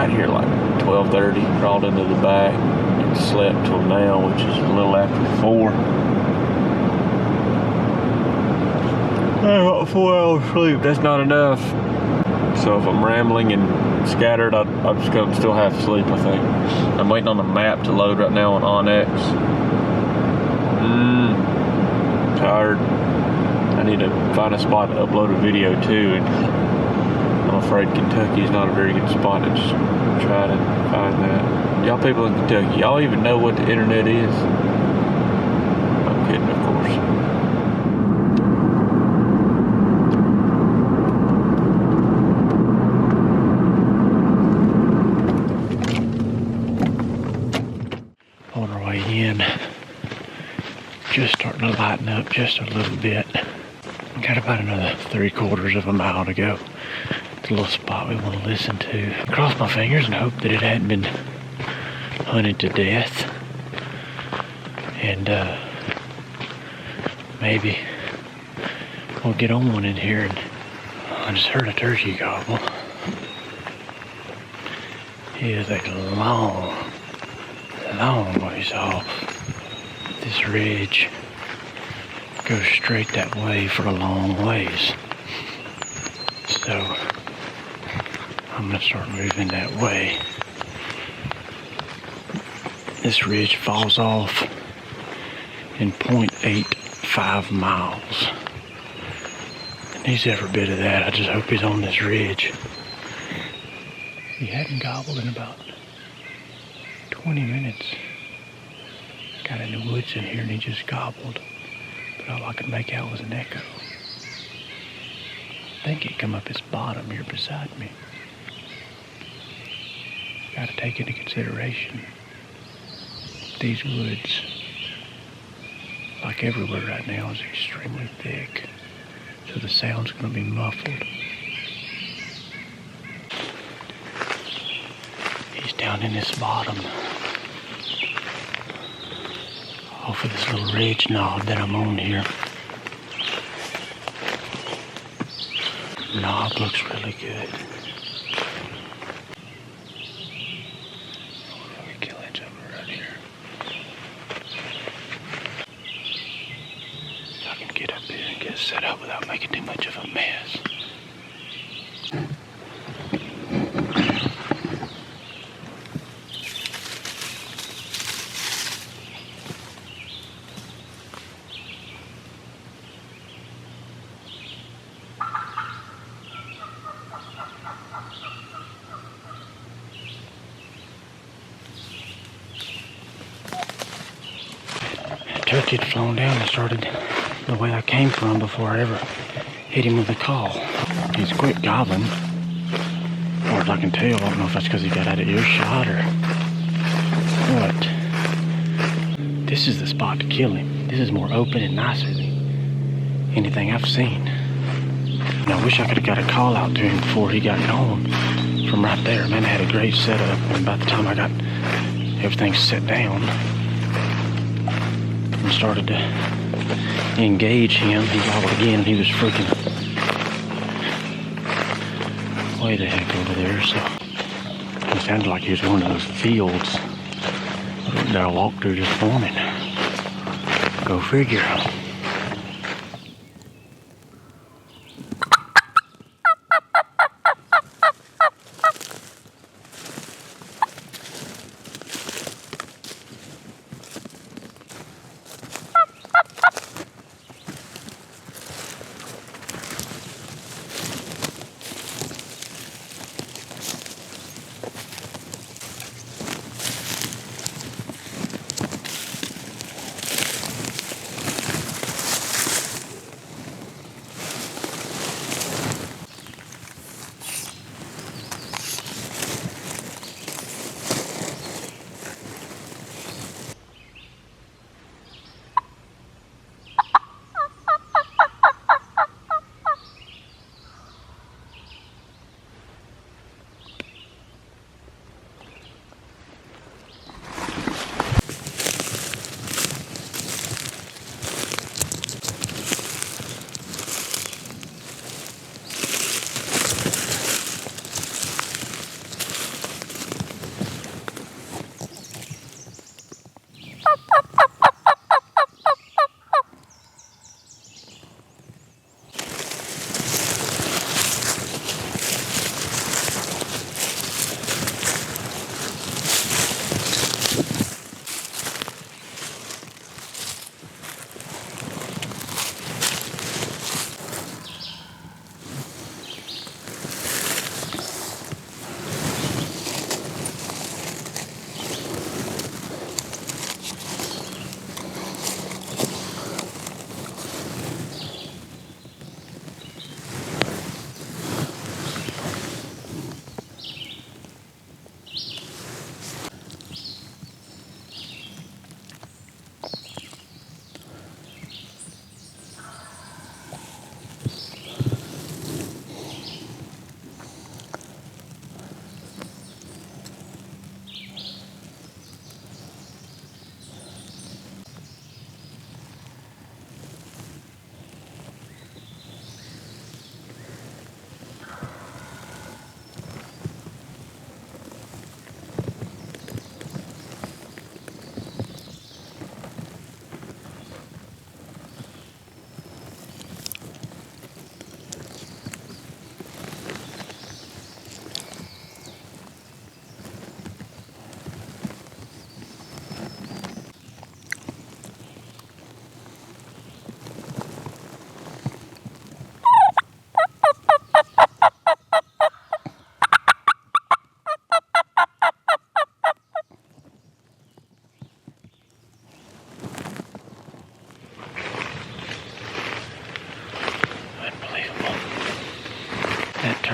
got here like 12:30, crawled into the back, and slept till now, which is a little after 4. I got 4 hours sleep. That's not enough. So if I'm rambling and scattered, I'm just gonna still have sleep, I think. I'm waiting on the map to load right now on Onyx. Tired. I need to find a spot to upload a video too, and I'm afraid Kentucky is not a very good spot to just try to find that. Y'all people in Kentucky, y'all even know what the internet is? I'm kidding, of course. On our way in, just starting to lighten up just a little bit. Got about another 3/4 of a mile to go. It's a little spot we want to listen to. Cross my fingers and hope that it hadn't been hunted to death. And maybe we'll get on one in here. And I just heard a turkey gobble. He is a long ways off. This ridge goes straight that way for a long ways. So I'm gonna start moving that way. This ridge falls off in 0.85 miles. And he's every bit of that. I just hope he's on this ridge. He hadn't gobbled in about 20 minutes. Got in the woods in here and he just gobbled. But all I could make out was an echo. I think it come up his bottom here beside me. Gotta take into consideration these woods, like everywhere right now, is extremely thick. So the sound's gonna be muffled. He's down in this bottom. Off of this little ridge knob that I'm on here. Knob looks really good. We kill each other right here. If I can get up here and get set up without making too much of a mess. Turkey had flown down and started the way I came from before I ever hit him with a call. He's quit gobbling, as far as I can tell. I don't know if that's because he got out of earshot or what. This is the spot to kill him. This is more open and nicer than anything I've seen. And I wish I could have got a call out to him before he got home from right there. Man, I had a great setup, and by the time I got everything set down and started to engage him, he gobbled again, and he was freaking way the heck over there. So it sounded like he was going to those fields that I walked through this morning. Go figure.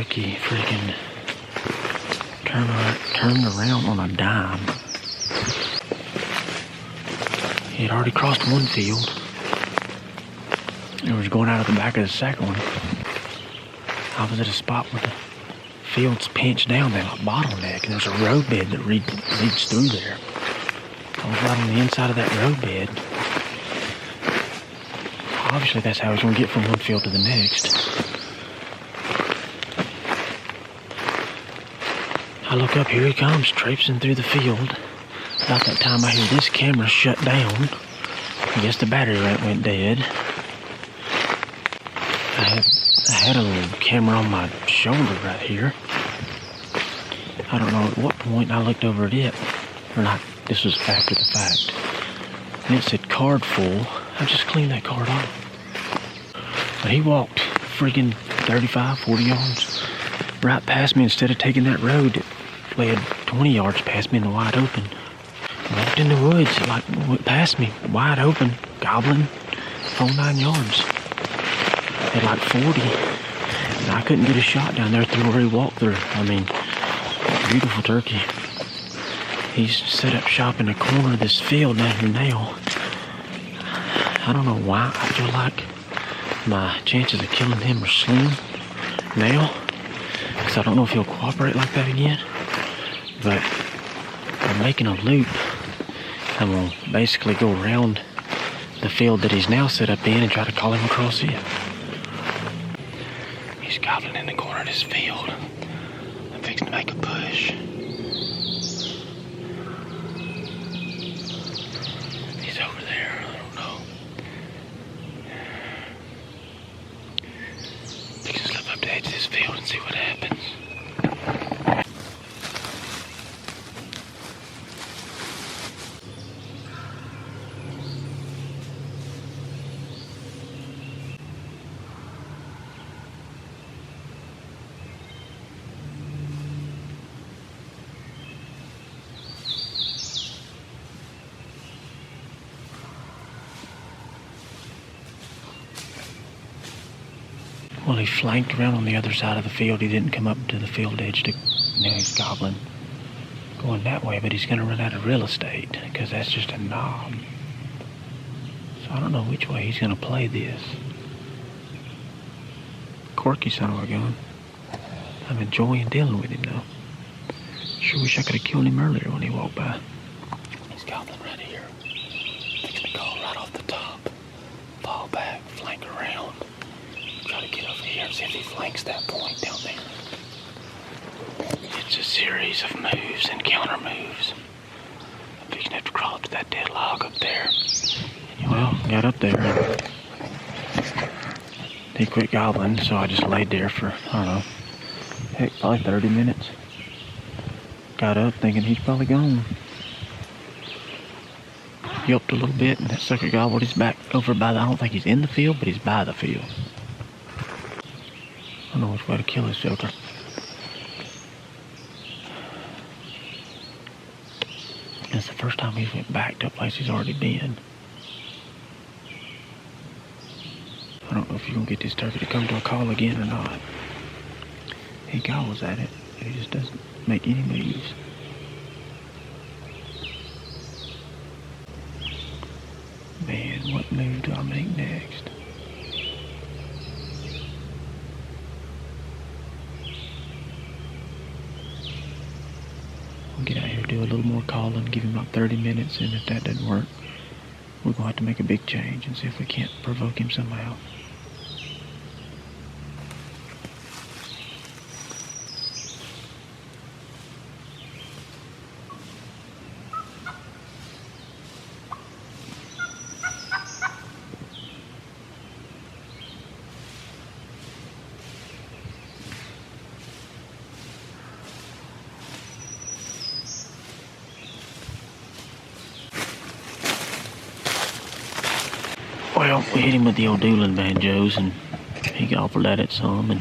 turkey freaking turned around on a dime. He had already crossed one field and was going out of the back of the second one. I was at a spot where the field's pinched down there, like bottleneck, and there's a roadbed that leads through there. I was right on the inside of that roadbed. Obviously that's how he's going to get from one field to the next. I look up, here he comes, traipsing through the field. About that time I hear this camera shut down. I guess the battery went dead. I had a little camera on my shoulder right here. I don't know at what point I looked over at it. Or not, this was after the fact. And it said card full. I just cleaned that card off. But he walked freaking 35, 40 yards right past me instead of taking that road that led 20 yards past me in the wide open. Walked in the woods, like went past me, wide open, gobbling, whole 9 yards. At like 40. And I couldn't get a shot down there through where he walked through. I mean, beautiful turkey. He's set up shop in the corner of this field down here now. I don't know why I feel like my chances of killing him are slim now. Because I don't know if he'll cooperate like that again. But I'm making a loop. I'm going to basically go around the field that he's now set up in and try to call him across it. He's gobbling in the corner of this field. I'm fixing to make a push. He's over there. I don't know. Fixing to slip up the edge of this field and see what happens. Well, he flanked around on the other side of the field. He didn't come up to the field edge to... Now he's gobbling. Going that way, but he's going to run out of real estate because that's just a knob. So I don't know which way he's going to play this. Quirky son of a gun. I'm enjoying dealing with him, though. Sure wish I could have killed him earlier when he walked by. He's gobbling right here. Fixing to go right off the top. Fall back, flank around. Try to get over here and see if he flanks that point down there. It's a series of moves and counter moves. I'm fixing to have to crawl up to that dead log up there. Well, got up there and he quit gobbling, so I just laid there for, I don't know, heck, probably 30 minutes. Got up thinking he's probably gone. Yelped a little bit and that sucker gobbled his back over by the, I don't think he's in the field, but he's by the field. I don't know which way to kill this joker. It's the first time he's went back to a place he's already been. I don't know if you're going to get this turkey to come to a call again or not. He gobbles at it, but he just doesn't make any moves. Man, what move do I make next? I'll get out here, do a little more calling, give him about 30 minutes, and if that doesn't work, we're going to have to make a big change and see if we can't provoke him somehow. Well, we hit him with the old dueling banjos and he gobbled at it some, and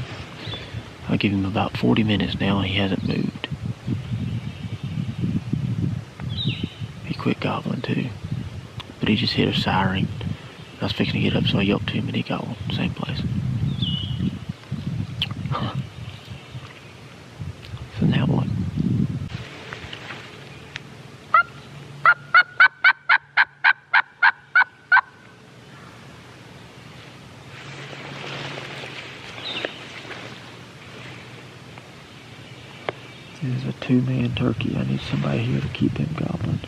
I give him about 40 minutes now and he hasn't moved. He quit gobbling too, but he just hit a siren. I was fixing to get up, so I yelped to him and he gobbled, same place. Huh. two-man turkey. I need somebody here to keep him gobbling.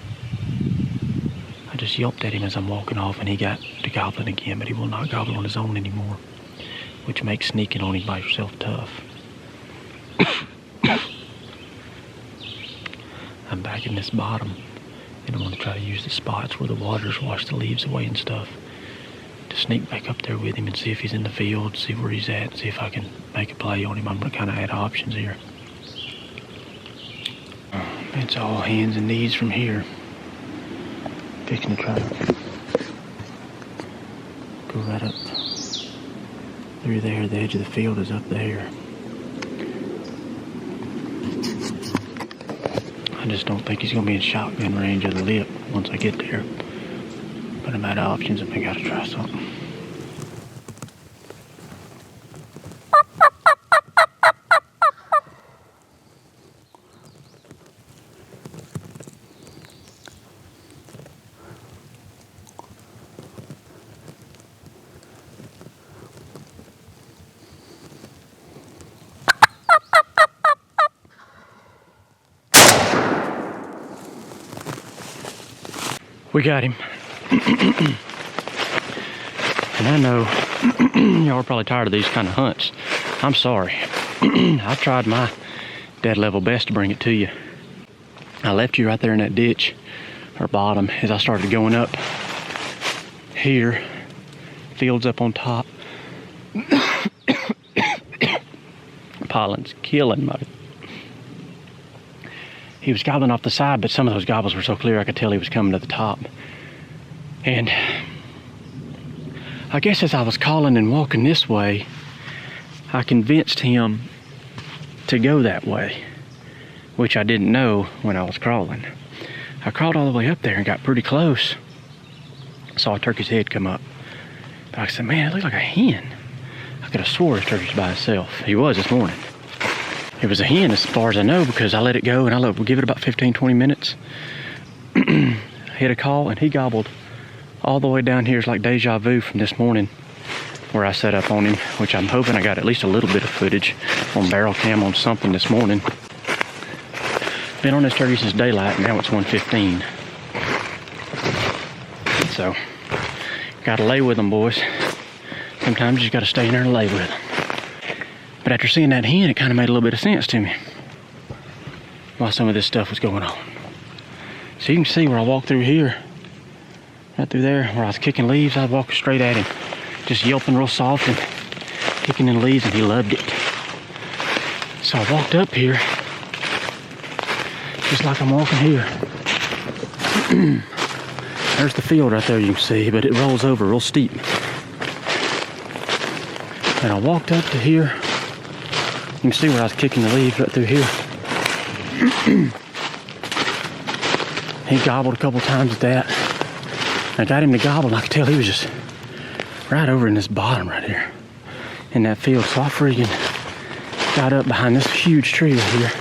I just yelped at him as I'm walking off, and he got to gobbling again, but he will not gobble on his own anymore, which makes sneaking on him by yourself tough. I'm back in this bottom, and I'm going to try to use the spots where the water's washed the leaves away and stuff to sneak back up there with him and see if he's in the field, see where he's at, see if I can make a play on him. I'm going to kind of add options here. It's all hands and knees from here. Fixing to try to go right up through there. The edge of the field is up there. I just don't think he's going to be in shotgun range of the lip once I get there. But I'm out of options and I got to try something. We got him. And I know y'all are probably tired of these kind of hunts. I'm sorry. I tried my dead level best to bring it to you. I left you right there in that ditch or bottom as I started going up here. Fields up on top. Pollen's killing me. He was gobbling off the side, but some of those gobbles were so clear I could tell he was coming to the top. And I guess as I was calling and walking this way, I convinced him to go that way, which I didn't know when I was crawling. I crawled all the way up there and got pretty close. Saw a turkey's head come up. But I said, man, it looked like a hen. I could have swore his turkey's by itself. He was this morning. It was a hen as far as I know because I let it go and we'll give it about 15, 20 minutes. Hit a call and he gobbled all the way down here. It's like deja vu from this morning where I set up on him, which I'm hoping I got at least a little bit of footage on barrel cam on something this morning. Been on this turkey since daylight, now it's 1:15. So, gotta lay with them, boys. Sometimes you just gotta stay in there and lay with them. But after seeing that hen, it kind of made a little bit of sense to me why some of this stuff was going on. So you can see where I walked through here, right through there, where I was kicking leaves, I walked straight at him, just yelping real soft and kicking in leaves, and he loved it. So I walked up here, just like I'm walking here. There's the field right there you can see, but it rolls over real steep. And I walked up to here. You can see where I was kicking the leaves right through here. He gobbled a couple times at that. I got him to gobble, and I could tell he was just right over in this bottom right here in that field. So I freaking got up behind this huge tree right here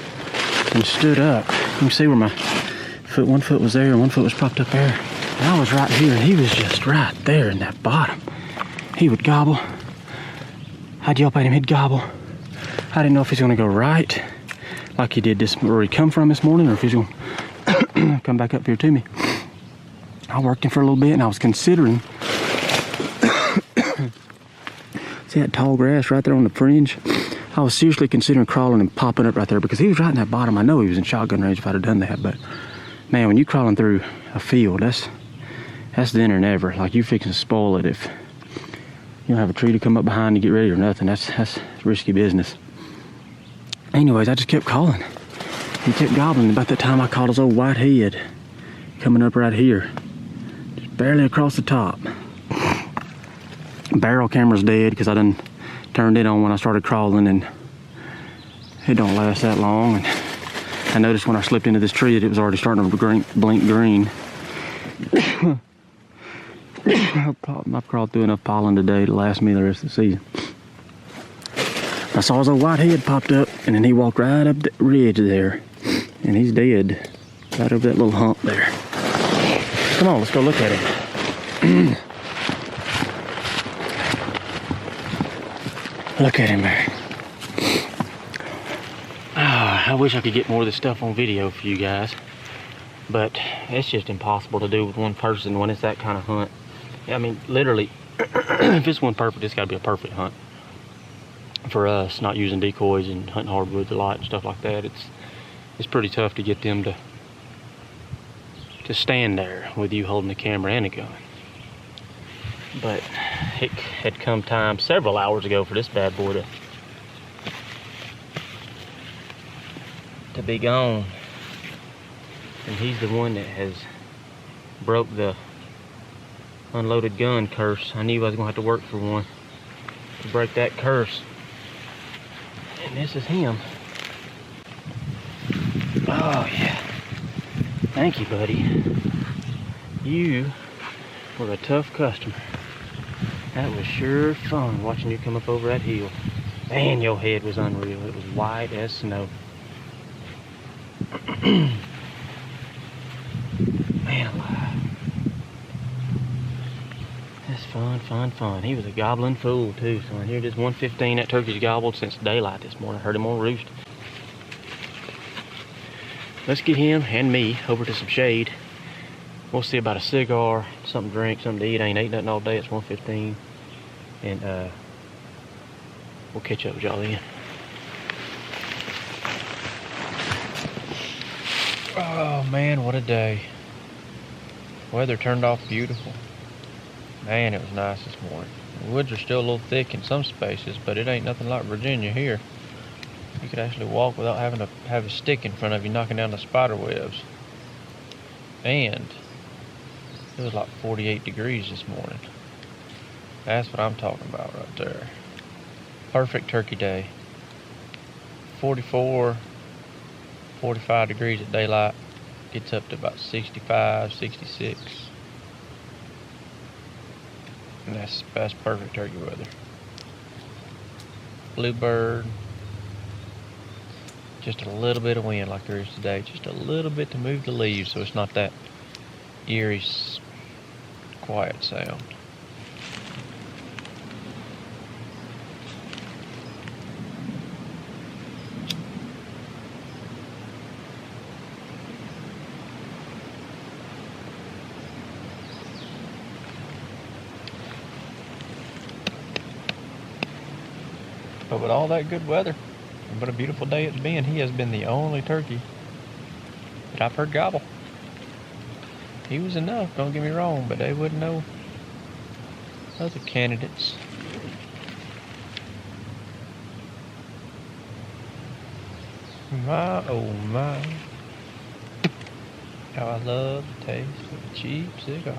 and stood up. You can see where my foot, one foot was there and one foot was propped up there. And I was right here and he was just right there in that bottom. He would gobble. I'd yelp at him, he'd gobble. I didn't know if he's gonna go right, like he did this, where he come from this morning, or if he's gonna come back up here to me. I worked him for a little bit and I was considering, see that tall grass right there on the fringe? I was seriously considering crawling and popping up right there because he was right in that bottom. I know he was in shotgun range if I'd have done that, but man, when you crawling through a field, that's then or never. Like, you fixing to spoil it if you don't have a tree to come up behind to get ready or nothing. That's risky business. Anyways, I just kept calling. He kept gobbling. About that time I caught his old white head coming up right here, just barely across the top. Barrel camera's dead because I done turned it on when I started crawling, and it don't last that long. And I noticed when I slipped into this tree that it was already starting to blink green. I've crawled through enough pollen today to last me the rest of the season. I saw his old white head popped up, and then he walked right up the ridge there, and he's dead right over that little hump there. Come on, let's go look at him. Look at him there. Oh, I wish I could get more of this stuff on video for you guys, but it's just impossible to do with one person when it's that kind of hunt. I mean, literally, if it's one perfect, it's got to be a perfect hunt. For us, not using decoys and hunting hardwood a lot and stuff like that, it's pretty tough to get them to stand there with you holding the camera and a gun. But it had come time several hours ago for this bad boy to be gone. And he's the one that has broke the unloaded gun curse. I knew I was gonna have to work for one to break that curse. And this is him. Oh yeah. Thank you, buddy. You were a tough customer. That was sure fun watching you come up over that hill. Man, your head was unreal. It was white as snow. Man alive. That's fun, fun, fun. He was a gobbling fool too. So here it is, 1:15. That turkey's gobbled since daylight this morning. I heard him on roost. Let's get him and me over to some shade. We'll see about a cigar, something to drink, something to eat. I ain't ate nothing all day. It's 1:15. And we'll catch up with y'all then. Oh man, what a day. Weather turned off beautiful. Man, it was nice this morning. The woods are still a little thick in some spaces, but it ain't nothing like Virginia here. You could actually walk without having to have a stick in front of you knocking down the spider webs. And it was like 48 degrees this morning. That's what I'm talking about right there. Perfect turkey day. 44, 45 degrees at daylight. Gets up to about 65, 66. And that's perfect turkey weather. Bluebird. Just a little bit of wind like there is today. Just a little bit to move the leaves so it's not that eerie, quiet sound. But with all that good weather, what a beautiful day it's been, he has been the only turkey that I've heard gobble. He was enough, don't get me wrong, but they wouldn't know other candidates. My, oh my, how I love the taste of a cheap cigar.